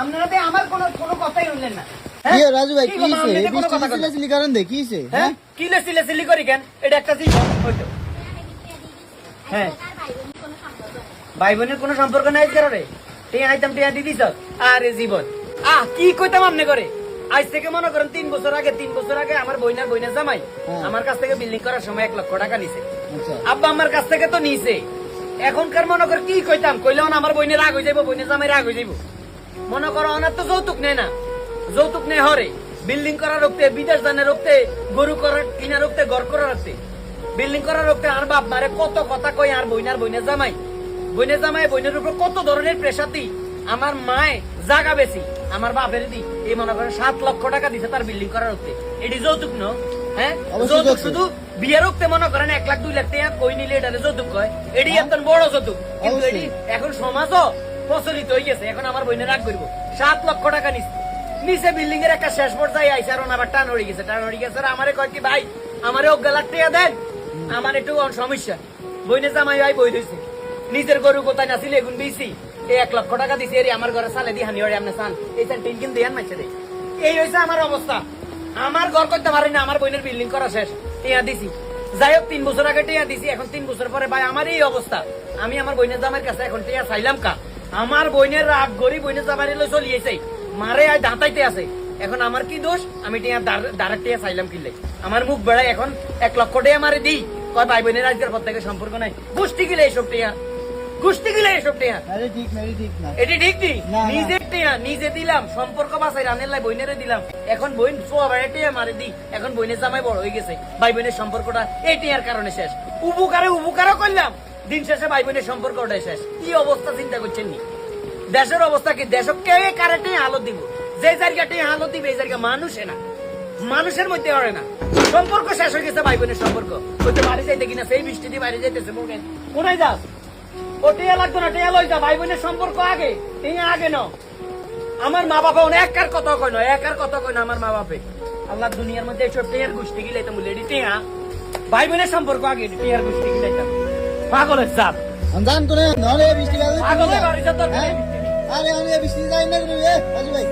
আপনারা তো আমার কোনো কথাই শুনলেন না। কি রাজু ভাই কি হইছে এই বৃষ্টি চিল্লাচিল্লি কারণ দে কি হইছে হ্যাঁ কি চিল্লাচিল্লি করি কেন? এটা একটা জীবন হইতো। হ্যাঁ ভাই বোনের কোনো সম্পর্ক নাই কারণে টিয়া আইতাম টিয়া দিদি স্যার আরে জীবন কি কইতাম আপনি করে আজ থেকে মনে করেন 3 বছর আগে আমার বইনার জামাই আমার কাছ থেকে বিল্ডিং করার সময় 1 লক্ষ টাকা নিছে। আব্বা আমার কাছ থেকে তো নিছে। এখনকার মনে কর কি কইতাম কইলেও আমার বইনের রাগ হয়ে যাবো, বইনের জামাই রাগ হয়ে যাবো। মনে করো ওনার তো যৌতুক নেই না, যৌতুক নেই হরে বিল্ডিং করা রুখতে, বিদেশ দানে রুখতে, গরু করার কিনা রুখতে, ঘর করা রাখতে, বিল্ডিং করা রুখতে আর বাপ মারে কত কথা কই। আর বইনের জামাই বইনের উপর কত ধরনের প্রেসার দিই। আমার মায় জাগা বেশি আমার বাপের দি এই মনে করেন 7 লক্ষ টাকা দিছে তার বিল্ডিং করা রুখতে। এটি যৌতুক ন? হ্যাঁ যৌতুক শুধু বিয়ে রুখতে মনে করেন 1 লাখ 2 লাখ টাকা কই নিলে এটা যৌতুক কয়। এটি একদম বড় যৌতুক। কিন্তু এটি এখন সমাজও প্রচলিত হয়ে গেছে। এখন আমার বইনে রাগ করবো 7 লক্ষ টাকা নিচে বিল্ডিং এর একটা শেষ পর্যায়ে আইসে আর আবার টান হয়ে গেছে আমারে কয় কি ভাই আমারে 1 লাখ টাকা দেন, আমার একটু সমস্যা। বইনে জামাই ভাই বই দিয়েছে নিজের গরু কোথায় নাছিল এগুন দিয়েছি 1 লক্ষ টাকা দিছি এর আমার ঘরে সালে দিয়ে হানি হয়ে আপনি চান এই চান টিন কিন দিয়ে মাইছে দেয়। এই হয়েছে আমার অবস্থা। আমার ঘর করতে পারি না, আমার বইনের বিল্ডিং করা শেষ টিয়া দিছি। যাই হোক 3 বছর আগে টিয়া দিছি, এখন 3 বছর পরে ভাই আমার এই অবস্থা। আমি আমার বইনের জামাইয়ের কাছে এখন টিয়া চাইলাম কা? আমার বইনের রাগ গরিব বইনের জামাই চলিয়েছে মারে আর দাঁতাইতে আছে। এখন আমার কি দোষ? আমি টিয়া ডাইরেক্ট টিয়া চাইলাম কিনলে আমার মুখ বেড়ায় এখন 1 লক্ষ টাকা মারে দিই কয় ভাই বোনের আজকের পর থেকে সম্পর্ক নাই। গোষ্ঠী গিলে এইসব টিয়া, গোষ্ঠী গিলে এইসব টিয়া। এটি ঠিক নেই। নিজের টিয়া নিজে দিলাম, সম্পর্ক বাঁচাই রানের লাই বইনেরে দিলাম। এখন বইন সোয়াবারে টিয়া মারে দিই। এখন বইনের জামাই বড় হয়ে গেছে, ভাই বোনের সম্পর্কটা এই টিয়ার কারণে শেষ। উপকারও করলাম, দিন শেষে ভাই বোনের সম্পর্কটাই শেষ। কি অবস্থা চিন্তা করছেন নি? দেশের অবস্থা কি? দেশ কে কারেন্টে হালত দিব? যে জায়গাটি হালত দিবে এই জায়গা মানুষে না, মানুষের মধ্যে হয় না। সম্পর্ক শেষ হয়ে গেছে ভাই বোনের সম্পর্ক। ওইতে বাড়ি যাইতে কিনা সেই বৃষ্টি বাইরে যাইতেছে কোনায় যাস ও টিয়া লাগতো না, টিয়া লই যা। ভাই বোনের সম্পর্ক আগে, টিয়া আগে ন। আমার মা বাবা একার কথা কয় না, একার কথা কয় না আমার মা বাপে। আল্লাহ দুনিয়ার মধ্যে এইসব টিয়ার গোষ্ঠী গিলাইতাম বলে এটি টিয়া ভাই বোনের সম্পর্ক আগে টিয়ার গোষ্ঠী গিলাইতাম। পাগলের চাপ জান তো নলে বৃষ্টি পাগলের বাড়ি যা তোর আরে আমি বৃষ্টি যাই না রে রাজু ভাই।